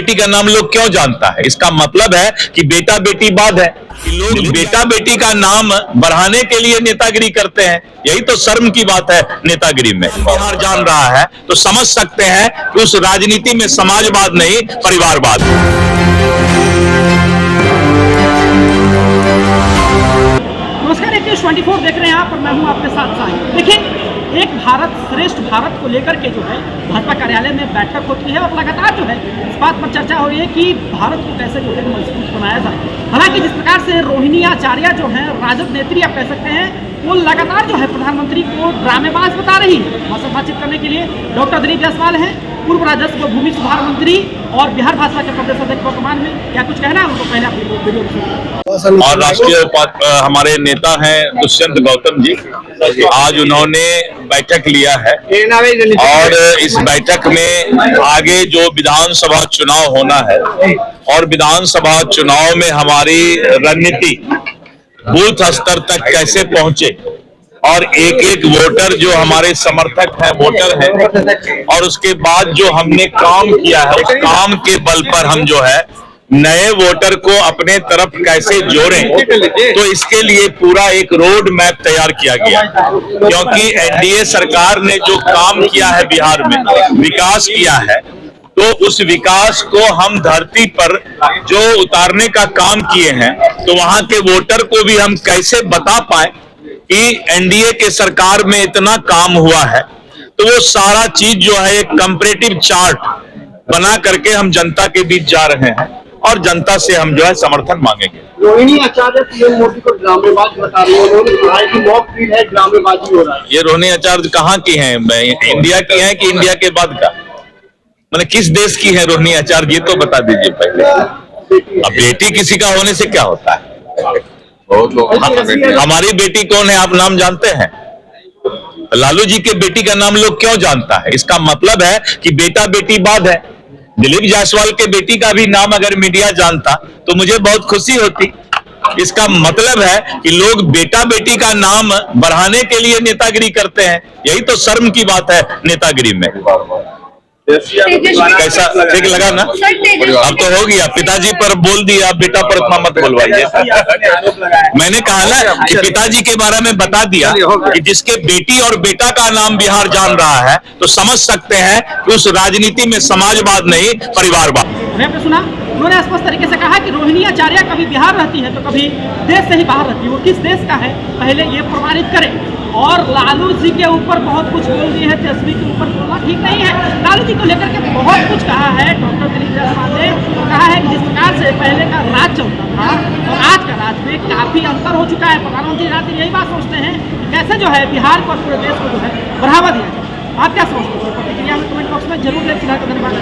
बेटी का नाम लोग क्यों जानता है? इसका मतलब है कि बेटा बेटी बाद है, कि लोग बेटा बेटी का नाम बढ़ाने के लिए नेतागिरी करते हैं। यही तो शर्म की बात है नेतागिरी में। बिहार जान रहा है तो समझ सकते हैं कि उस राजनीति में समाजवाद नहीं परिवारवाद। नमस्कार, एक न्यूज़ 24 देख रहे हैं आप और मैं हूं आपके साथ साहिल। देखिए, एक भारत श्रेष्ठ भारत को लेकर के जो है भाजपा कार्यालय में बैठक होती है और लगातार जो है इस बात पर चर्चा हो रही है कि भारत को कैसे जो है मजबूत बनाया जाए। हालांकि जिस प्रकार से रोहिणी आचार्य जो है राजद नेत्री आप कह सकते हैं, वो लगातार जो है प्रधानमंत्री को ड्रामेबाज बता रही है। वहाँ से बातचीत करने के लिए डॉक्टर दिलीप जायसवाल हैं, पूर्व राजस्व भूमि सुधार मंत्री और बिहार भाजपा के प्रदेश अध्यक्ष वर्तमान में। क्या कुछ कहना है उनको? पहले आप वीडियो। और राष्ट्रीय हमारे नेता हैं दुष्यंत गौतम जी, आज उन्होंने बैठक लिया है और इस बैठक में आगे जो विधानसभा चुनाव होना है और विधानसभा चुनाव में हमारी रणनीति बूथ स्तर तक कैसे पहुंचे और एक एक वोटर जो हमारे समर्थक हैं, वोटर हैं, और उसके बाद जो हमने काम किया है उस काम के बल पर हम जो है नए वोटर को अपने तरफ कैसे जोड़ें, तो इसके लिए पूरा एक रोड मैप तैयार किया गया। क्योंकि एनडीए सरकार ने जो काम किया है बिहार में, विकास किया है, तो उस विकास को हम धरती पर जो उतारने का काम किए हैं, तो वहां के वोटर को भी हम कैसे बता पाए कि एनडीए के सरकार में इतना काम हुआ है। तो वो सारा चीज जो है एक कंपैरेटिव चार्ट बना करके हम जनता के बीच जा रहे हैं और जनता से हम जो है समर्थन मांगेंगे। रोहिणी आचार्य पीएम मोदी को ड्रामेबाज बता रही है, उन्होंने कहा है कि मॉक ड्रिल है, ड्रामेबाजी हो रहा है। ये रोहिणी आचार्य कहाँ की हैं? इंडिया की हैं कि इंडिया के बाद का? मतलब किस देश की है रोहिणी आचार्य, ये तो बता दीजिए पहले। अब बेटी किसी का होने से क्या होता है? हमारी बेटी कौन है आप नाम जानते हैं? लालू जी के बेटी का नाम लोग क्यों जानता है? इसका मतलब है कि बेटा बेटी बाद है। दिलीप जायसवाल के बेटी का भी नाम अगर मीडिया जानता तो मुझे बहुत खुशी होती। इसका मतलब है कि लोग बेटा बेटी का नाम बढ़ाने के लिए नेतागिरी करते हैं। यही तो शर्म की बात है नेतागिरी में। कैसा ठीक लगा ना? अब तो हो गया, पिताजी पर बोल दिया, बेटा पर इतना मत बोलवाइए। मैंने कहा ना कि पिताजी के बारे में बता दिया कि जिसके बेटी और बेटा का नाम बिहार जान रहा है तो समझ सकते हैं कि उस राजनीति में समाजवाद नहीं परिवारवाद। सुना, उन्होंने स्पष्ट तरीके से कहा कि रोहिणी आचार्य कभी बिहार रहती है तो कभी देश से ही बाहर रहती है। वो किस देश का है पहले ये प्रमाणित करें। और लालू जी के ऊपर बहुत कुछ बोल दिए हैं, तेजस्वी के ऊपर बोलना ठीक नहीं है। लालू जी को लेकर के बहुत कुछ कहा है डॉक्टर दिलीप जायसवाल ने। तो कहा है कि जिस प्रकार से पहले का राज चलता था और आज का राज में काफी अंतर हो चुका है। प्रधानमंत्री राज यही बात सोचते हैं कि कैसे जो है बिहार को और पूरे देश को जो है बढ़ावा दिया जाए। आप क्या सोचते हैं? प्रतिक्रिया में कमेंट बॉक्स में जरूर दें। फिलहाल धन्यवाद।